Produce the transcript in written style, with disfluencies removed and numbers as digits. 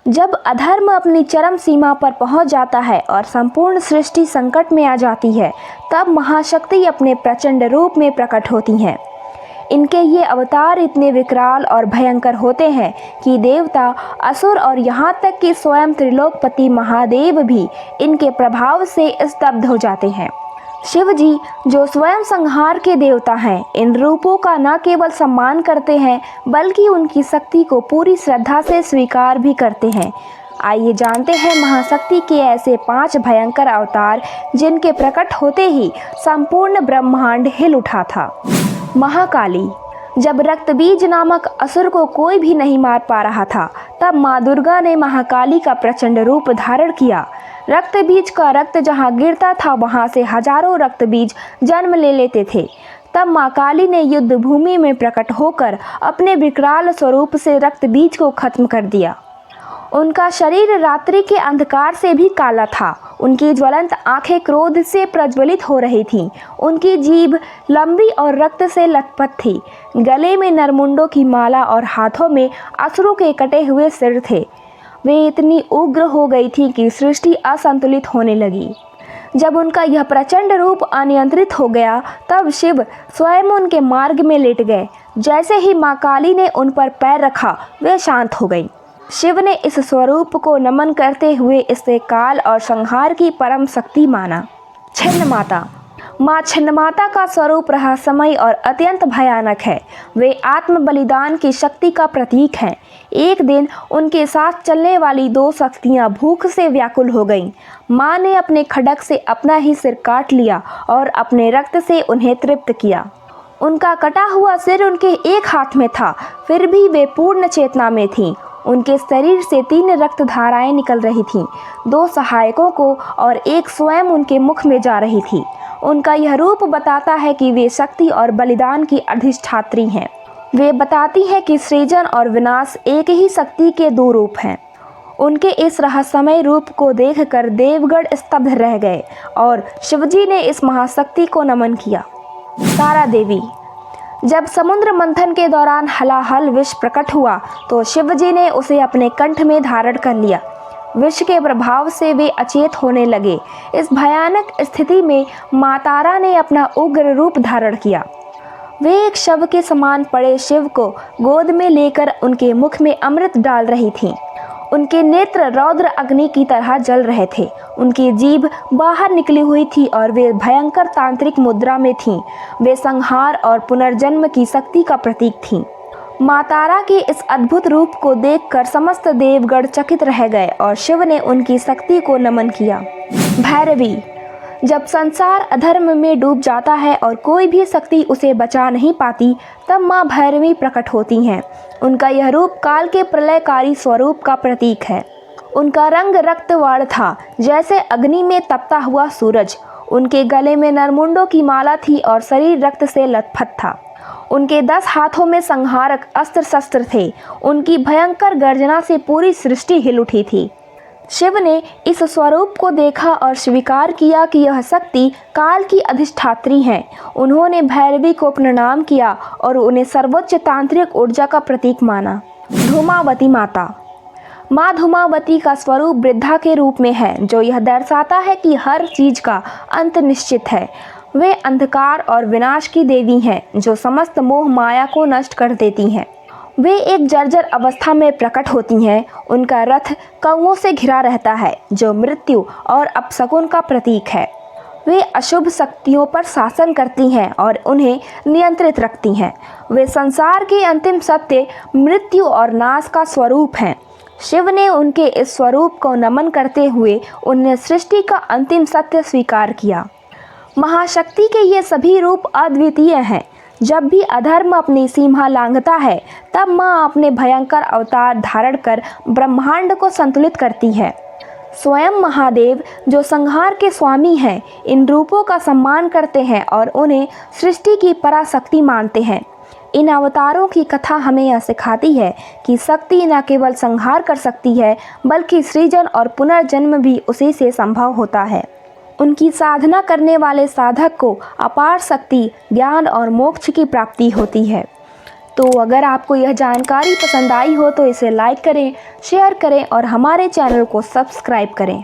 जब अधर्म अपनी चरम सीमा पर पहुंच जाता है और संपूर्ण सृष्टि संकट में आ जाती है, तब महाशक्ति अपने प्रचंड रूप में प्रकट होती हैं। इनके ये अवतार इतने विकराल और भयंकर होते हैं कि देवता, असुर और यहाँ तक कि स्वयं त्रिलोकपति महादेव भी इनके प्रभाव से स्तब्ध हो जाते हैं। शिव जी, जो स्वयं संहार के देवता हैं, इन रूपों का न केवल सम्मान करते हैं बल्कि उनकी शक्ति को पूरी श्रद्धा से स्वीकार भी करते हैं। आइए जानते हैं महाशक्ति के ऐसे 5 भयंकर अवतार जिनके प्रकट होते ही संपूर्ण ब्रह्मांड हिल उठा था। महाकाली। जब रक्तबीज नामक असुर को कोई भी नहीं मार पा रहा था, तब माँ दुर्गा ने महाकाली का प्रचंड रूप धारण किया। रक्तबीज का रक्त जहाँ गिरता था, वहाँ से हजारों रक्तबीज जन्म ले लेते थे। तब माँ काली ने युद्ध भूमि में प्रकट होकर अपने विकराल स्वरूप से रक्तबीज को खत्म कर दिया। उनका शरीर रात्रि के अंधकार से भी काला था। उनकी ज्वलंत आंखें क्रोध से प्रज्वलित हो रही थीं। उनकी जीभ लंबी और रक्त से लथपथ थी। गले में नरमुंडों की माला और हाथों में असुरों के कटे हुए सिर थे। वे इतनी उग्र हो गई थी कि सृष्टि असंतुलित होने लगी। जब उनका यह प्रचंड रूप अनियंत्रित हो गया, तब शिव स्वयं उनके मार्ग में लेट गए। जैसे ही माँ काली ने उन पर पैर रखा, वे शांत हो गई। शिव ने इस स्वरूप को नमन करते हुए इसे काल और संहार की परम शक्ति माना। छिन्नमाता। माँ छिन्नमाता का स्वरूप रहस्यमय और अत्यंत भयानक है। वे आत्म बलिदान की शक्ति का प्रतीक हैं। एक दिन उनके साथ चलने वाली 2 शक्तियाँ भूख से व्याकुल हो गईं। माँ ने अपने खड्ग से अपना ही सिर काट लिया और अपने रक्त से उन्हें तृप्त किया। उनका कटा हुआ सिर उनके एक हाथ में था, फिर भी वे पूर्ण चेतना में थीं। उनके शरीर से 3 रक्त धाराएं निकल रही थीं। 2 सहायकों को और एक स्वयं उनके मुख में जा रही थी। उनका यह रूप बताता है कि वे शक्ति और बलिदान की अधिष्ठात्री हैं। वे बताती हैं कि सृजन और विनाश एक ही शक्ति के 2 रूप हैं। उनके इस रहस्यमय रूप को देखकर देवगण स्तब्ध रह गए और शिवजी ने इस महाशक्ति को नमन किया। तारा देवी। जब समुद्र मंथन के दौरान हलाहल विष प्रकट हुआ, तो शिवजी ने उसे अपने कंठ में धारण कर लिया। विष के प्रभाव से वे अचेत होने लगे। इस भयानक स्थिति में माँ तारा ने अपना उग्र रूप धारण किया। वे एक शव के समान पड़े शिव को गोद में लेकर उनके मुख में अमृत डाल रही थीं। उनके नेत्र रौद्र अग्नि की तरह जल रहे थे। उनकी जीभ बाहर निकली हुई थी और वे भयंकर तांत्रिक मुद्रा में थीं। वे संहार और पुनर्जन्म की शक्ति का प्रतीक थीं। माँ तारा के इस अद्भुत रूप को देखकर समस्त देवगण चकित रह गए और शिव ने उनकी शक्ति को नमन किया। भैरवी। जब संसार अधर्म में डूब जाता है और कोई भी शक्ति उसे बचा नहीं पाती, तब माँ भैरवी प्रकट होती हैं। उनका यह रूप काल के प्रलयकारी स्वरूप का प्रतीक है। उनका रंग रक्तवर्ण था, जैसे अग्नि में तपता हुआ सूरज। उनके गले में नरमुंडों की माला थी और शरीर रक्त से लथपथ था। उनके 10 हाथों में संहारक अस्त्र शस्त्र थे। उनकी भयंकर गर्जना से पूरी सृष्टि हिल उठी थी। शिव ने इस स्वरूप को देखा और स्वीकार किया कि यह शक्ति काल की अधिष्ठात्री हैं। उन्होंने भैरवी को प्रणाम किया और उन्हें सर्वोच्च तांत्रिक ऊर्जा का प्रतीक माना। धूमावती माता। माँ धूमावती का स्वरूप वृद्धा के रूप में है, जो यह दर्शाता है कि हर चीज का अंत निश्चित है। वे अंधकार और विनाश की देवी हैं, जो समस्त मोह माया को नष्ट कर देती हैं। वे एक जर्जर अवस्था में प्रकट होती हैं। उनका रथ कौओं से घिरा रहता है, जो मृत्यु और अपशकुन का प्रतीक है। वे अशुभ शक्तियों पर शासन करती हैं और उन्हें नियंत्रित रखती हैं। वे संसार के अंतिम सत्य, मृत्यु और नाश का स्वरूप हैं। शिव ने उनके इस स्वरूप को नमन करते हुए उन्हें सृष्टि का अंतिम सत्य स्वीकार किया। महाशक्ति के ये सभी रूप अद्वितीय हैं। जब भी अधर्म अपनी सीमा लांघता है, तब माँ अपने भयंकर अवतार धारण कर ब्रह्मांड को संतुलित करती है। स्वयं महादेव, जो संहार के स्वामी हैं, इन रूपों का सम्मान करते हैं और उन्हें सृष्टि की पराशक्ति मानते हैं। इन अवतारों की कथा हमें यह सिखाती है कि शक्ति न केवल संहार कर सकती है, बल्कि सृजन और पुनर्जन्म भी उसी से संभव होता है। उनकी साधना करने वाले साधक को अपार शक्ति, ज्ञान और मोक्ष की प्राप्ति होती है। तो अगर आपको यह जानकारी पसंद आई हो तो इसे लाइक करें, शेयर करें और हमारे चैनल को सब्सक्राइब करें।